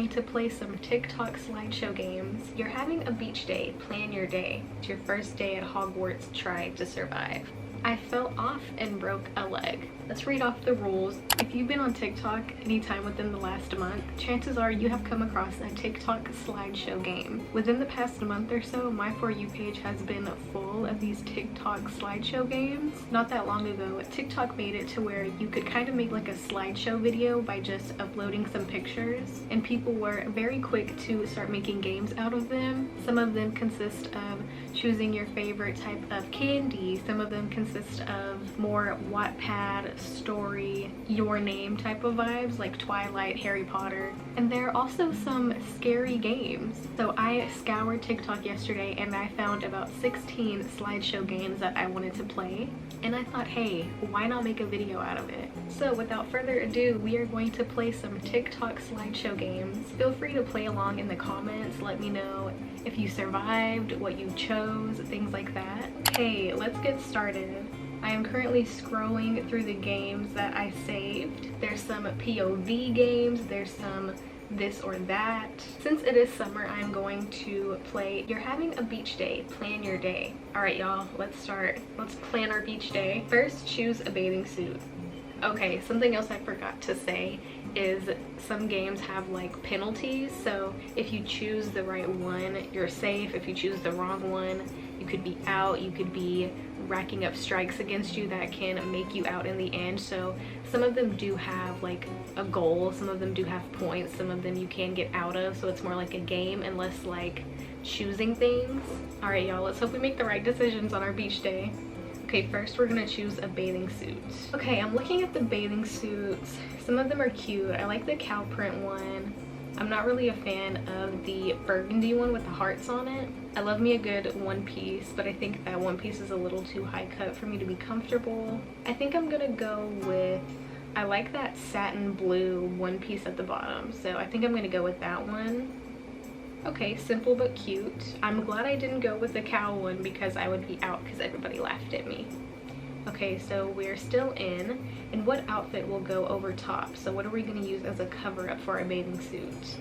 going to play some TikTok slideshow games. You're having a beach day, plan your day. It's your first day at Hogwarts, try to survive. I fell off and broke a leg. Let's read off the rules. If you've been on TikTok anytime within the last month, chances are you have come across a TikTok slideshow game. Within the past month or so, my For You page has been full of these TikTok slideshow games. Not that long ago, TikTok made it to where you could kind of make like a slideshow video by just uploading some pictures, and people were very quick to start making games out of them. Some of them consist of choosing your favorite type of candy. Some of them consist of more Wattpad, story, your name type of vibes like Twilight, Harry Potter. And there are also some scary games. So I scoured TikTok yesterday and I found about 16 slideshow games that I wanted to play. And I thought, hey, why not make a video out of it? So without further ado, we are going to play some TikTok slideshow games. Feel free to play along in the comments. Let me know if you survived, what you chose, things like that. Okay, let's get started. I am currently scrolling through the games that I saved. There's some POV games, there's some this or that. Since it is summer, I'm going to play You're Having a Beach Day, Plan Your Day. Alright y'all, let's start. Let's plan our beach day. First, choose a bathing suit. Okay, something else I forgot to say is some games have like penalties, so if you choose the right one, you're safe. If you choose the wrong one, you could be out, you could be racking up strikes against you that can make you out in the end. So some of them do have like a goal, some of them do have points, some of them you can get out of, so it's more like a game and less like choosing things. All right y'all, let's hope we make the right decisions on our beach day. Okay, first we're gonna choose a bathing suit. Okay, I'm looking at the bathing suits. Some of them are cute. I like the cow print one. I'm not really a fan of the burgundy one with the hearts on it. I love me a good one piece, but I think that one piece is a little too high cut for me to be comfortable. I think I'm gonna go with, I like that satin blue one piece at the bottom, so I think I'm gonna go with that one. Okay, simple but cute. I'm glad I didn't go with the cow one because I would be out because everybody laughed at me. Okay, so we're still in. And what outfit will go over top? So what are we going to use as a cover up for our bathing suit?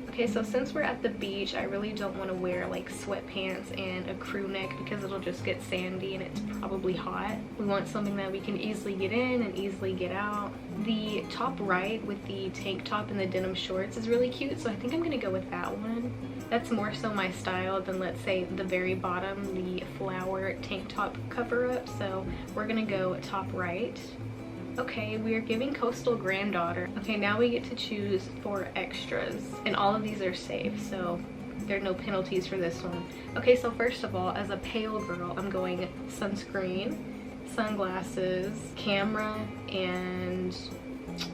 Okay, so since we're at the beach, I really don't want to wear like sweatpants and a crew neck because it'll just get sandy and it's probably hot. We want something that we can easily get in and easily get out. The top right with the tank top and the denim shorts is really cute, so I think I'm going to go with that one. That's more so my style than, let's say, the very bottom, the flower tank top cover up, so we're going to go top right. Okay, we are giving Coastal Granddaughter. Okay, now we get to choose 4 extras, and all of these are safe, so there are no penalties for this one. Okay, so first of all, as a pale girl, I'm going sunscreen, sunglasses, camera, and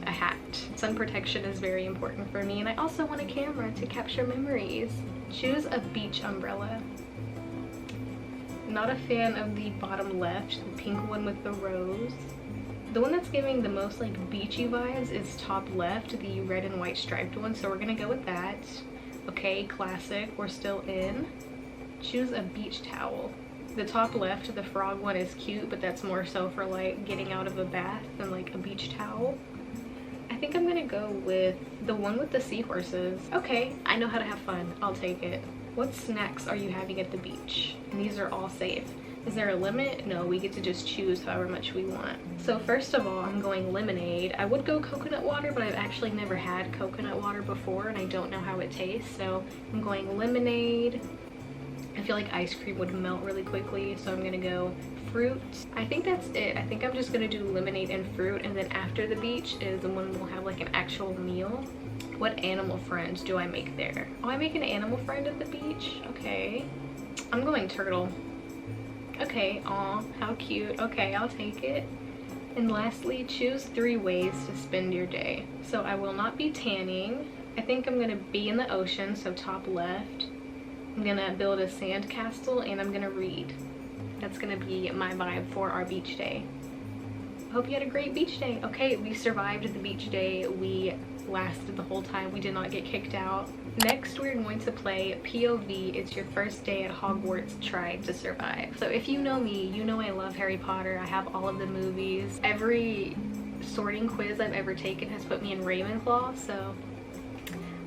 a hat. Sun protection is very important for me, and I also want a camera to capture memories. Choose a beach umbrella. Not a fan of the bottom left, the pink one with the rose. The one that's giving the most like beachy vibes is top left, the red and white striped one, so we're gonna go with that. Okay, classic, we're still in. Choose a beach towel. The top left, the frog one, is cute, but that's more so for like getting out of a bath than like a beach towel. I think I'm gonna go with the one with the seahorses. Okay, I know how to have fun, I'll take it. What snacks are you having at the beach? And these are all safe. Is there a limit? No, we get to just choose however much we want. So first of all, I'm going lemonade. I would go coconut water, but I've actually never had coconut water before and I don't know how it tastes, so I'm going lemonade. I feel like ice cream would melt really quickly, so I'm gonna go fruit. I think that's it. I think I'm just gonna do lemonade and fruit, and then after the beach is when we'll have like an actual meal. What animal friends do I make there? Oh, I make an animal friend at the beach? Okay. I'm going turtle. Okay, aw, how cute. Okay, I'll take it. And lastly, choose 3 ways to spend your day. So I will not be tanning. I think I'm gonna be in the ocean, so top left. I'm gonna build a sand castle and I'm gonna read. That's gonna be my vibe for our beach day. I hope you had a great beach day. Okay, we survived the beach day. We lasted the whole time. We did not get kicked out. Next, we're going to play POV. It's your first day at Hogwarts, try to survive. So if you know me, you know I love Harry Potter. I have all of the movies. Every sorting quiz I've ever taken has put me in Ravenclaw, so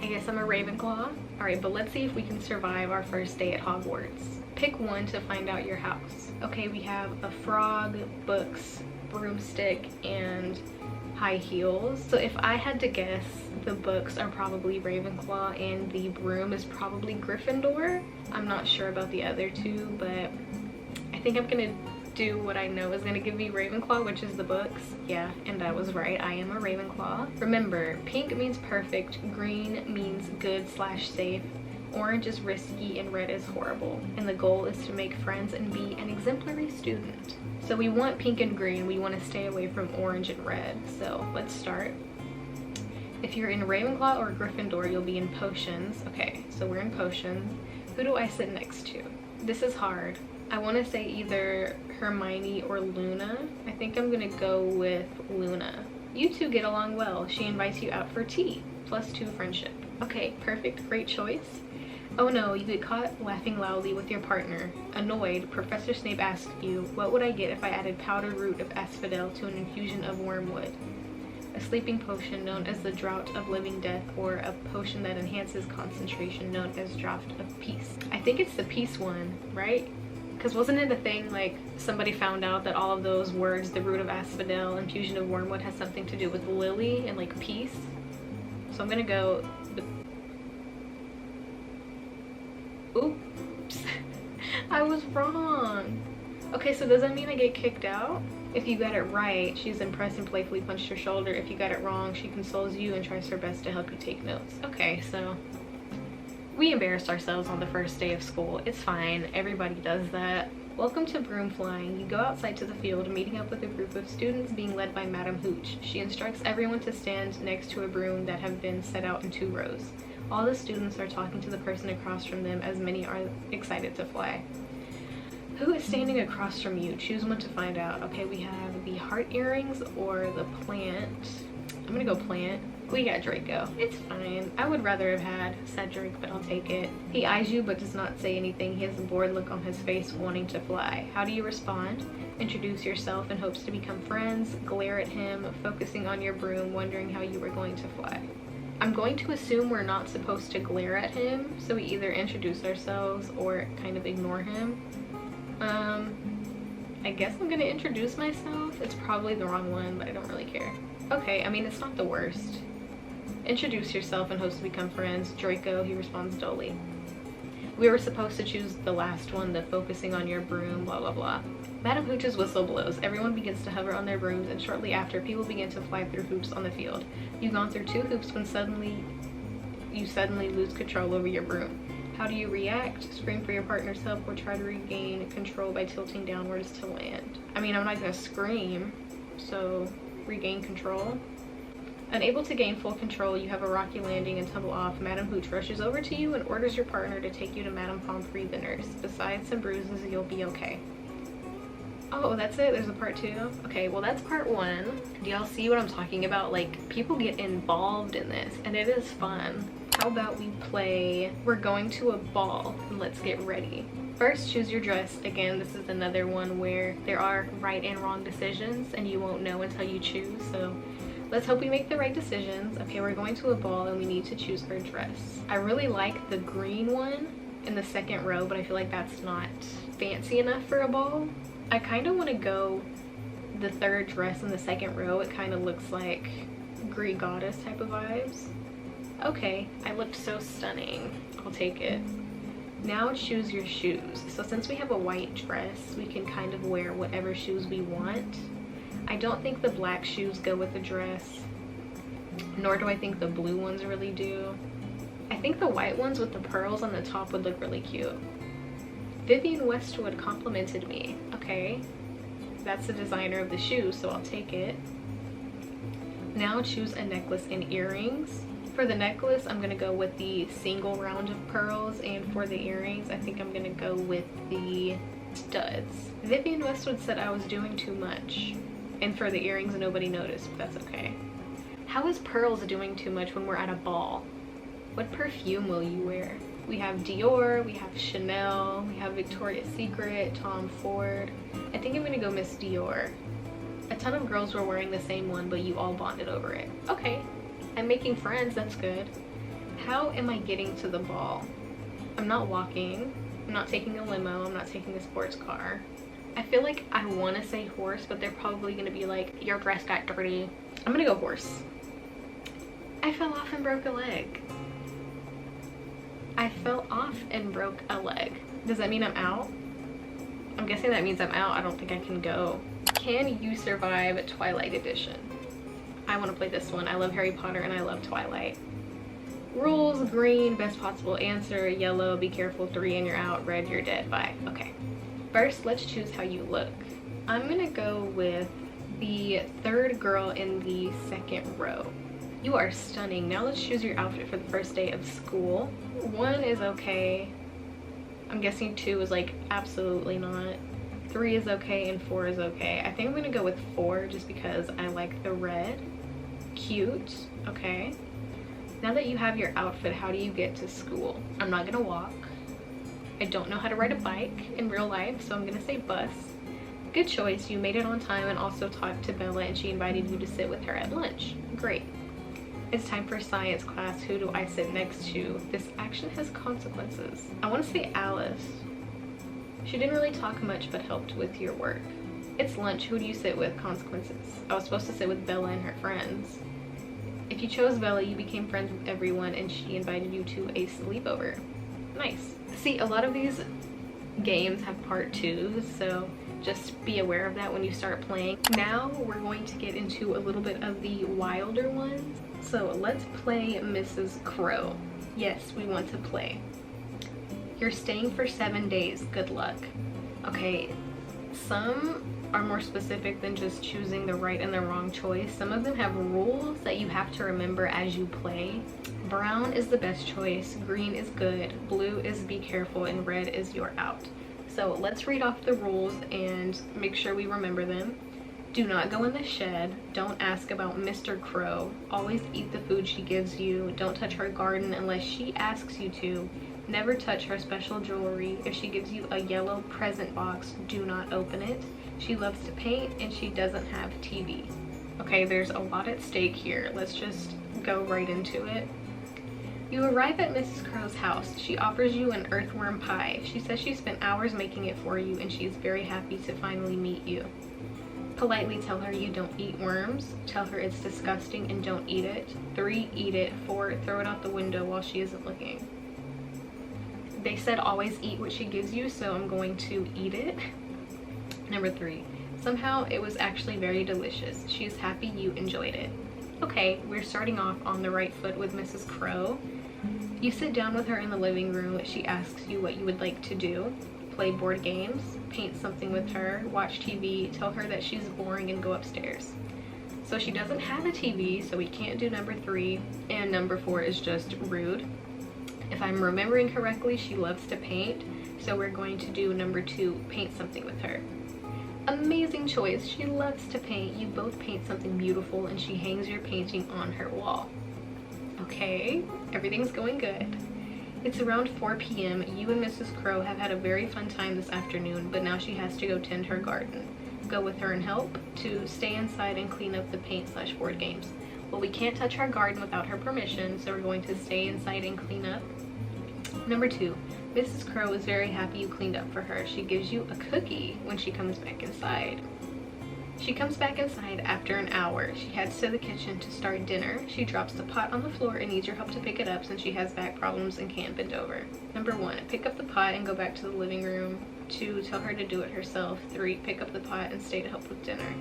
I guess I'm a Ravenclaw. Alright, but let's see if we can survive our first day at Hogwarts. Pick one to find out your house. Okay, we have a frog, books, broomstick, and high heels. So if I had to guess, the books are probably Ravenclaw and the broom is probably Gryffindor. I'm not sure about the other two, but I think I'm gonna do what I know is gonna give me Ravenclaw, which is the books. Yeah, and I was right, I am a Ravenclaw. Remember, pink means perfect, green means good / safe, orange is risky, and red is horrible. And the goal is to make friends and be an exemplary student. So we want pink and green, we want to stay away from orange and red. So let's start. If you're in Ravenclaw or Gryffindor, you'll be in potions. Okay, so we're in potions. Who do I sit next to? This is hard. I want to say either Hermione or Luna. I think I'm gonna go with Luna. You two get along well. She invites you out for tea. +2 friendship. Okay, perfect, great choice. Oh no, you get caught laughing loudly with your partner. Annoyed, Professor Snape asks you, what would I get if I added powdered root of asphodel to an infusion of wormwood? A sleeping potion known as the Draught of Living Death, or a potion that enhances concentration known as Draught of Peace. I think it's the peace one, right? Because wasn't it a thing like somebody found out that all of those words, the root of asphodel, infusion of wormwood, has something to do with lily and like peace? So I'm gonna go with... Oops, I was wrong. Okay, so does that mean I get kicked out? If you got it right, she's impressed and playfully punched your shoulder. If you got it wrong, she consoles you and tries her best to help you take notes. Okay, so we embarrassed ourselves on the first day of school. It's fine, everybody does that. Welcome to broom flying. You go outside to the field, meeting up with a group of students being led by Madam Hooch. She instructs everyone to stand next to a broom that have been set out in 2 rows. All the students are talking to the person across from them, as many are excited to fly. Who is standing across from you? Choose one to find out. Okay, we have the heart earrings or the plant. I'm gonna go plant. We got Draco. It's fine. I would rather have had Cedric, but I'll take it. He eyes you but does not say anything. He has a bored look on his face, wanting to fly. How do you respond? Introduce yourself in hopes to become friends. Glare at him, focusing on your broom, wondering how you were going to fly. I'm going to assume we're not supposed to glare at him, so we either introduce ourselves or kind of ignore him. I guess I'm gonna introduce myself. It's probably the wrong one, but I don't really care. Okay, I mean, it's not the worst. Introduce yourself and hopes to become friends. Draco, he responds dully. We were supposed to choose the last one, the focusing on your broom, blah, blah, blah. Madam Hooch's whistle blows. Everyone begins to hover on their brooms, and shortly after, people begin to fly through hoops on the field. You've gone through 2 hoops when you suddenly lose control over your broom. How do you react? Scream for your partner's help or try to regain control by tilting downwards to land. I mean, I'm not gonna scream, so regain control. Unable to gain full control, you have a rocky landing and tumble off. Madam Hooch rushes over to you and orders your partner to take you to Madam Pomfrey, the nurse. Besides some bruises, you'll be okay. Oh, that's it? There's a part 2? Okay, well that's part 1. Do y'all see what I'm talking about? Like, people get involved in this, and it is fun. How about we play We're Going to a Ball, and let's get ready. First, choose your dress. Again, this is another one where there are right and wrong decisions, and you won't know until you choose, so let's hope we make the right decisions. Okay, we're going to a ball, and we need to choose our dress. I really like the green one in the 2nd row, but I feel like that's not fancy enough for a ball. I kind of want to go the 3rd dress in the 2nd row. It kind of looks like Greek goddess type of vibes. Okay, I looked so stunning. I'll take it. Now choose your shoes. So since we have a white dress, we can kind of wear whatever shoes we want. I don't think the black shoes go with the dress, nor do I think the blue ones really do. I think the white ones with the pearls on the top would look really cute. Vivian Westwood complimented me. Okay, that's the designer of the shoes, so I'll take it. Now choose a necklace and earrings. For the necklace, I'm gonna go with the single round of pearls, and for the earrings, I think I'm gonna go with the studs. Vivian Westwood said I was doing too much, and for the earrings, nobody noticed, but that's okay. How is pearls doing too much when we're at a ball? What perfume will you wear? We have Dior, we have Chanel, we have Victoria's Secret, Tom Ford. I think I'm gonna go Miss Dior. A ton of girls were wearing the same one, but you all bonded over it. Okay. I'm making friends, that's good. How am I getting to the ball? I'm not walking. I'm not taking a limo. I'm not taking a sports car. I feel like I want to say horse, but they're probably going to be like, your dress got dirty. I'm going to go horse. I fell off and broke a leg. I fell off and broke a leg. Does that mean I'm out? I'm guessing that means I'm out. I don't think I can go. Can you survive Twilight Edition? I want to play this one. I love Harry Potter and I love Twilight. Rules: green, best possible answer. Yellow, be careful, 3 and you're out. Red, you're dead, 5. Okay. First, let's choose how you look. I'm gonna go with the third girl in the second row. You are stunning. Now let's choose your outfit for the first day of school. 1 is okay. I'm guessing 2 is like absolutely not. 3 is okay and 4 is okay. I think I'm gonna go with 4 just because I like the red. Cute. Okay. Now that you have your outfit, how do you get to school? I'm not gonna walk. I don't know how to ride a bike in real life, so I'm gonna say bus. Good choice. You made it on time and also talked to Bella and she invited you to sit with her at lunch. Great. It's time for science class. Who do I sit next to? This action has consequences. I want to say Alice. She didn't really talk much but helped with your work. It's lunch. Who do you sit with? Consequences. I was supposed to sit with Bella and her friends. If you chose Bella, you became friends with everyone and she invited you to a sleepover. Nice. See, a lot of these games have part 2s, so just be aware of that when you start playing. Now we're going to get into a little bit of the wilder ones. So let's play Mrs. Crow. Yes, we want to play. You're staying for 7 days. Good luck. Okay, some are more specific than just choosing the right and the wrong choice. Some of them have rules that you have to remember as you play. Brown is the best choice, green is good, blue is be careful, and red is you're out. So let's read off the rules and make sure we remember them. Do not go in the shed. Don't ask about Mr. Crow. Always eat the food she gives you. Don't touch her garden unless she asks you to. Never touch her special jewelry. If she gives you a yellow present box, do not open it. She loves to paint and she doesn't have TV. Okay, there's a lot at stake here. Let's just go right into it. You arrive at Mrs. Crow's house. She offers you an earthworm pie. She says she spent hours making it for you and she's very happy to finally meet you. Politely tell her you don't eat worms. Tell her it's disgusting and don't eat it. 3, eat it. 4, throw it out the window while she isn't looking. They said always eat what she gives you, so I'm going to eat it. Number 3, somehow it was actually very delicious. She's happy you enjoyed it. Okay, we're starting off on the right foot with Mrs. Crow. You sit down with her in the living room. She asks you what you would like to do. Play board games, paint something with her, watch TV, tell her that she's boring and go upstairs. So she doesn't have a TV, so we can't do number 3, and number 4 is just rude. If I'm remembering correctly, she loves to paint, so we're going to do number 2, paint something with her. Amazing choice. She loves to paint. You both paint something beautiful and she hangs your painting on her wall. Okay, everything's going good. It's around 4 p.m. You and Mrs. Crow have had a very fun time this afternoon, but now she has to go tend her garden. Go with her and help to stay inside and clean up the paint/board games. Well, we can't touch her garden without her permission, so we're going to stay inside and clean up. Number 2, Mrs. Crow is very happy you cleaned up for her. She gives you a cookie when she comes back inside. She comes back inside after an hour. She heads to the kitchen to start dinner. She drops the pot on the floor and needs your help to pick it up since she has back problems and can't bend over. Number 1, pick up the pot and go back to the living room. 2, tell her to do it herself. 3, pick up the pot and stay to help with dinner.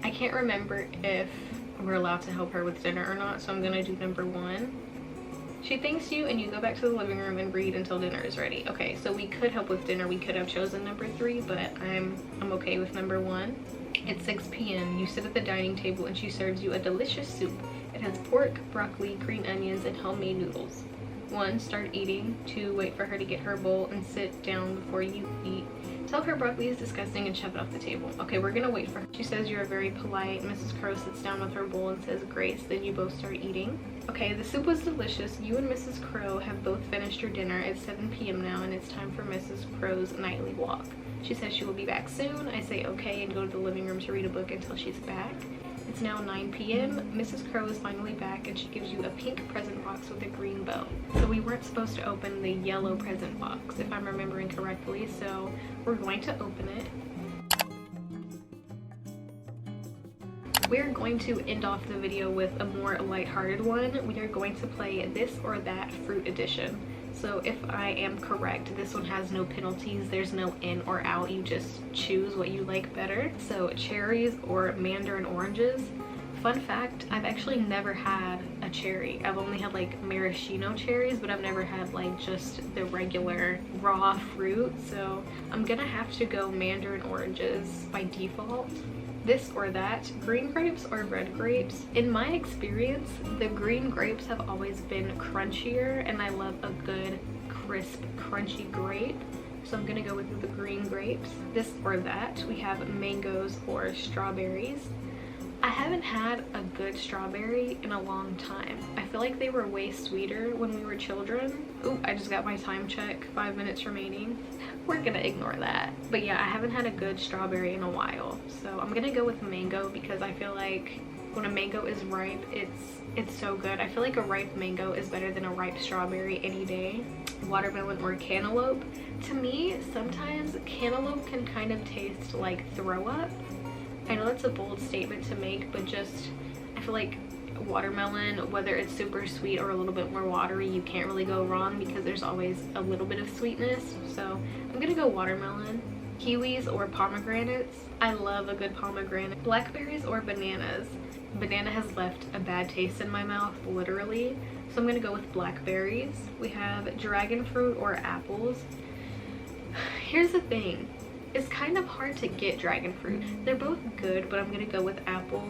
I can't remember if we're allowed to help her with dinner or not, so I'm gonna do number 1. She thanks you and you go back to the living room and read until dinner is ready. Okay, so we could help with dinner. We could have chosen number 3, but I'm okay with number 1. It's 6 p.m. You sit at the dining table and she serves you a delicious soup. It has pork, broccoli, green onions, and homemade noodles. 1, start eating. 2, wait for her to get her bowl and sit down before you eat. Tell her broccoli is disgusting and shove it off the table. Okay, we're gonna wait for her. She says you're very polite. Mrs. Crow sits down with her bowl and says grace. Then you both start eating. Okay, the soup was delicious. You and Mrs. Crow have both finished your dinner. It's 7 p.m. now and it's time for Mrs. Crow's nightly walk. She says she will be back soon. I say okay and go to the living room to read a book until she's back. It's now 9 p.m. Mrs. Crow is finally back and she gives you a pink present box with a green bow. So we weren't supposed to open the yellow present box if I'm remembering correctly, so we're going to open it. We're going to end off the video with a more lighthearted one. We are going to play This or That Fruit Edition. So if I am correct, this one has no penalties. There's no in or out. You just choose what you like better. So cherries or mandarin oranges. Fun fact, I've actually never had a cherry. I've only had like maraschino cherries, but I've never had like just the regular raw fruit. So I'm gonna have to go mandarin oranges by default. This or that, green grapes or red grapes. In my experience, the green grapes have always been crunchier and I love a good crisp crunchy grape, so I'm gonna go with the green grapes. This or that, we have mangoes or strawberries. I haven't had a good strawberry in a long time. I feel like they were way sweeter when we were children. Ooh, I just got my time check, 5 minutes remaining. We're gonna ignore that. But yeah, I haven't had a good strawberry in a while. So I'm gonna go with mango because I feel like when a mango is ripe, it's so good. I feel like a ripe mango is better than a ripe strawberry any day. Watermelon or cantaloupe. To me, sometimes cantaloupe can kind of taste like throw up. I know that's a bold statement to make, but just I feel like watermelon, whether it's super sweet or a little bit more watery, you can't really go wrong because there's always a little bit of sweetness. So I'm gonna go watermelon. Kiwis or pomegranates. I love a good pomegranate. Blackberries or bananas. Banana has left a bad taste in my mouth, literally. So I'm gonna go with blackberries. We have dragon fruit or apples. Here's the thing. It's kind of hard to get dragon fruit. They're both good, but I'm gonna go with apple,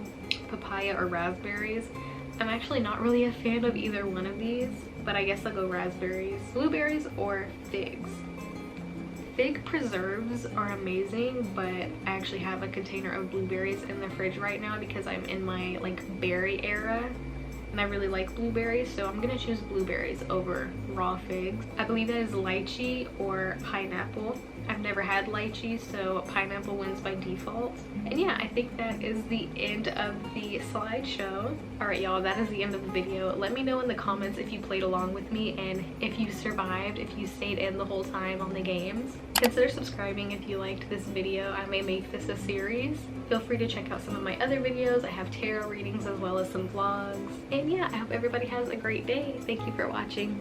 papaya, or raspberries. I'm actually not really a fan of either one of these, but I guess I'll go raspberries. Blueberries or figs. Fig preserves are amazing, but I actually have a container of blueberries in the fridge right now because I'm in my like berry era and I really like blueberries, so I'm gonna choose blueberries over raw figs. I believe that is lychee or pineapple. I've never had lychee, so pineapple wins by default. And yeah, I think that is the end of the slideshow. Alright y'all, that is the end of the video. Let me know in the comments if you played along with me and if you survived, if you stayed in the whole time on the games. Consider subscribing if you liked this video. I may make this a series. Feel free to check out some of my other videos. I have tarot readings as well as some vlogs. And yeah, I hope everybody has a great day. Thank you for watching.